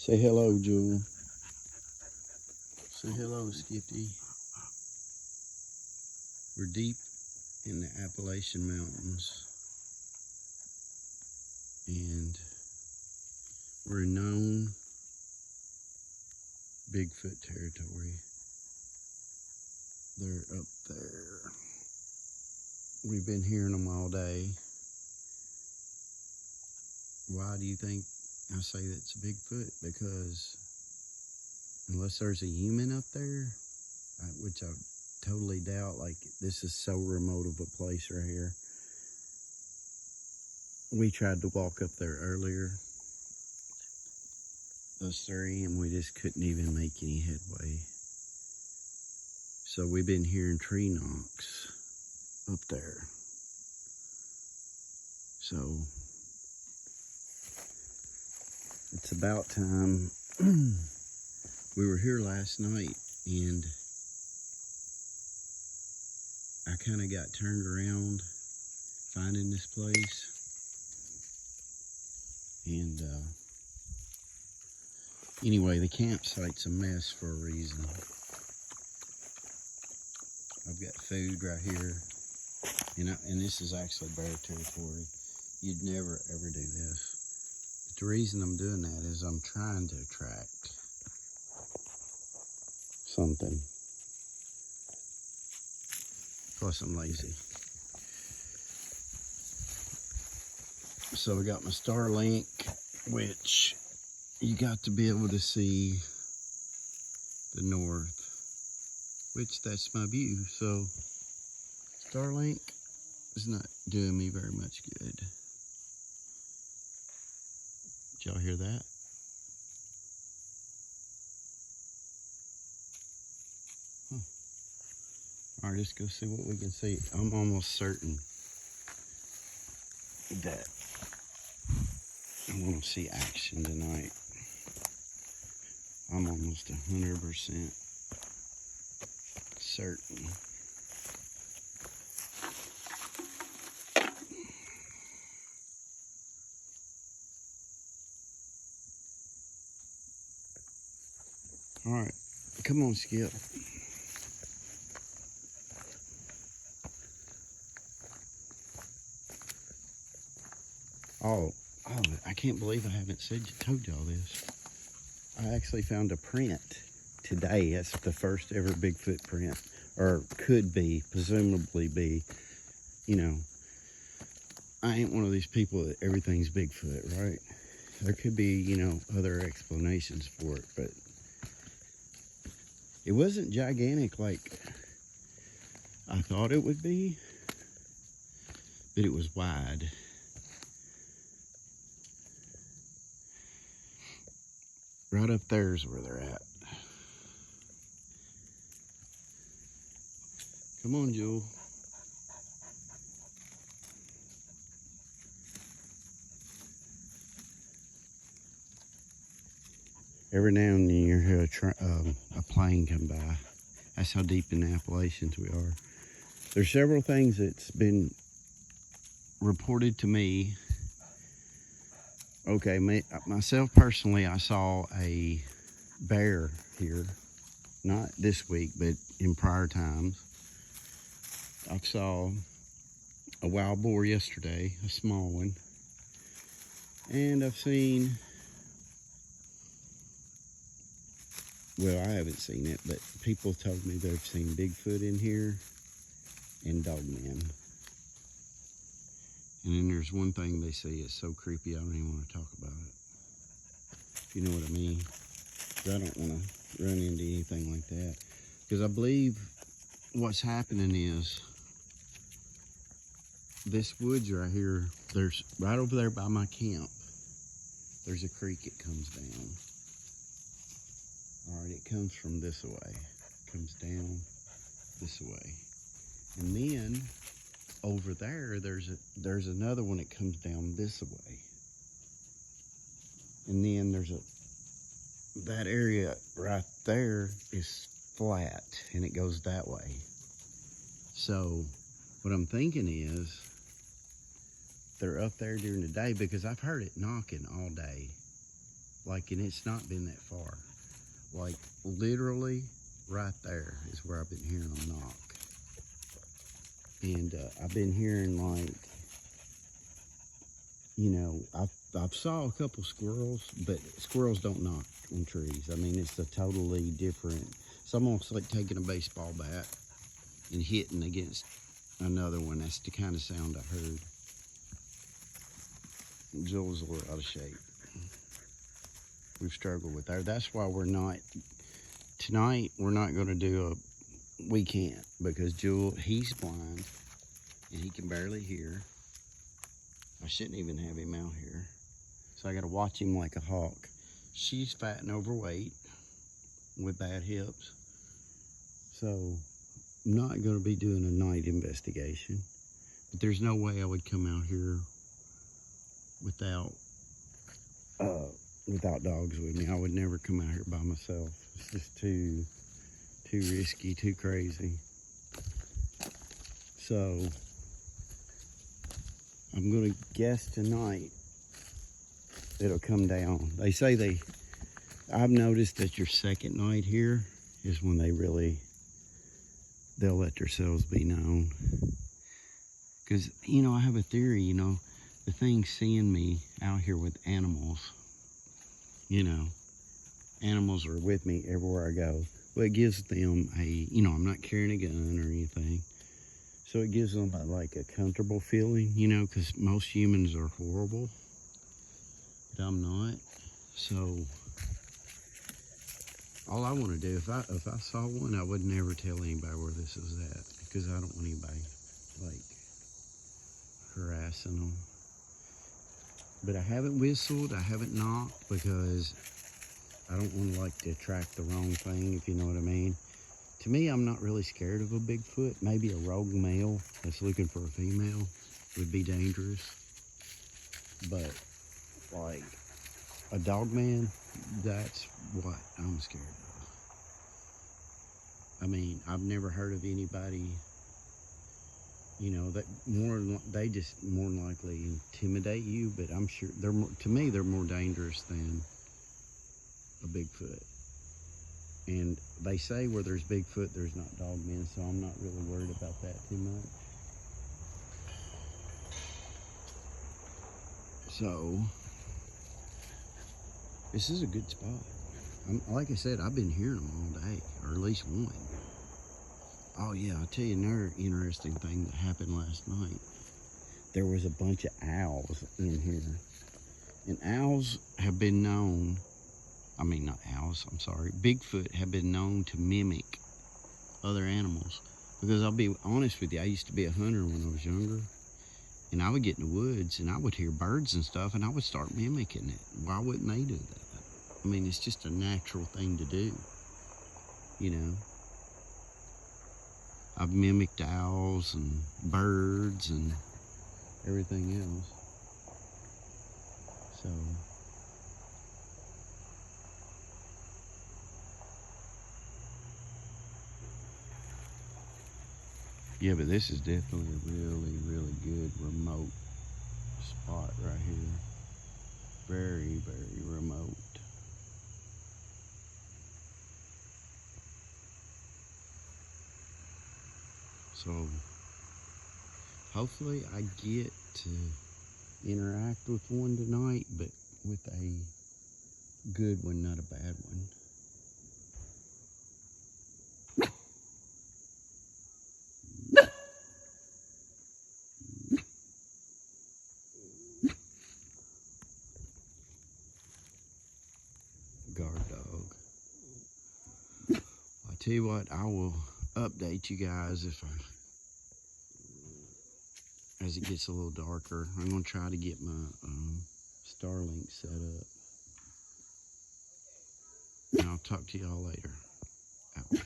Say hello, Jewel. Say hello, Skippy. We're deep in the Appalachian Mountains, and we're in known Bigfoot territory. They're up there. We've been hearing them all day. Why do you think I say that's Bigfoot? Because unless there's a human up there, which I totally doubt, like this is so remote of a place right here. We tried to walk up there earlier, us three, and we just couldn't even make any headway. So we've been hearing tree knocks up there. So it's about time. We were here last night and I kind of got turned around finding this place. And anyway, the campsite's a mess for a reason. I've got food right here, and this is actually bear territory. You'd never ever do this. But the reason I'm doing that is I'm trying to attract something. Plus I'm lazy. So I got my Starlink, which you got to be able to see the north, which that's my view. So Starlink is not doing me very much good. Did y'all hear that? Huh. All right, let's go see what we can see. I'm almost certain that I'm gonna see action tonight. I'm almost 100% certain. All right, come on, Skip. Oh, I can't believe I haven't told y'all this. I actually found a print today. That's the first ever Bigfoot print, or could be, presumably be. You know, I ain't one of these people that everything's Bigfoot, right? There could be, you know, other explanations for it, but it wasn't gigantic like I thought it would be, but it was wide. Right up there is where they're at. Come on, Jewel. Every now and then you hear a plane come by. That's how deep in the Appalachians we are. There's several things that's been reported to me. Okay, myself personally, I saw a bear here, not this week, but in prior times. I saw a wild boar yesterday, a small one, and I've seen, well, I haven't seen it, but people told me they've seen Bigfoot in here and dogmen. And then there's one thing they say is so creepy, I don't even want to talk about it. If you know what I mean. I don't want to run into anything like that. Because I believe what's happening is this woods right here, there's right over there by my camp, there's a creek that comes down. All right, it comes from this way. It comes down this way. And then over there, there's another one that comes down this way. And then that area right there is flat and it goes that way. So what I'm thinking is they're up there during the day, because I've heard it knocking all day. like, and it's not been that far. Like, literally right there is where I've been hearing them knock. And I've been hearing, like, you know, I've saw a couple squirrels, but squirrels don't knock on trees. I mean, it's a totally different, it's almost like taking a baseball bat and hitting against another one. That's the kind of sound I heard. Jules a little out of shape. We've struggled with her. That's why we're not, tonight, we're not going to do we can't, because Jewel, he's blind and he can barely hear. I shouldn't even have him out here. So I got to watch him like a hawk. She's fat and overweight with bad hips. So I'm not going to be doing a night investigation. But there's no way I would come out here without dogs with me. I would never come out here by myself. It's just too risky, too crazy. So I'm gonna guess tonight it'll come down. They say I've noticed that your second night here is when they'll let themselves be known. Because, you know, I have a theory, you know, the thing's seeing me out here with animals. You know, animals are with me everywhere I go. Well, it gives them you know, I'm not carrying a gun or anything. So it gives them like a comfortable feeling, you know, because most humans are horrible, but I'm not. So all I want to do, if I saw one, I would never tell anybody where this is at, because I don't want anybody like harassing them. But I haven't whistled, I haven't knocked, because I don't want to like to attract the wrong thing, if you know what I mean. To me, I'm not really scared of a Bigfoot. Maybe a rogue male that's looking for a female would be dangerous. But like a dog man, that's what I'm scared of. I mean, I've never heard of anybody, you know, they just more than likely intimidate you, but I'm sure to me, they're more dangerous than a Bigfoot. And they say where there's Bigfoot, there's not dog men, so I'm not really worried about that too much. So, this is a good spot. Like I said, I've been hearing them all day, or at least one. Oh yeah, I'll tell you another interesting thing that happened last night. There was a bunch of owls in here. And owls have been known, I mean not owls, I'm sorry, Bigfoot have been known to mimic other animals. Because I'll be honest with you, I used to be a hunter when I was younger. And I would get in the woods and I would hear birds and stuff and I would start mimicking it. Why wouldn't they do that? I mean, it's just a natural thing to do, you know. I've mimicked owls and birds and everything else. So, yeah, but this is definitely a really, really good remote spot right here. Very, very remote. So, hopefully I get to interact with one tonight, but with a good one, not a bad one. Guard dog. I tell you what, I will update you guys as it gets a little darker. I'm gonna try to get my Starlink set up. And I'll talk to y'all later. Out.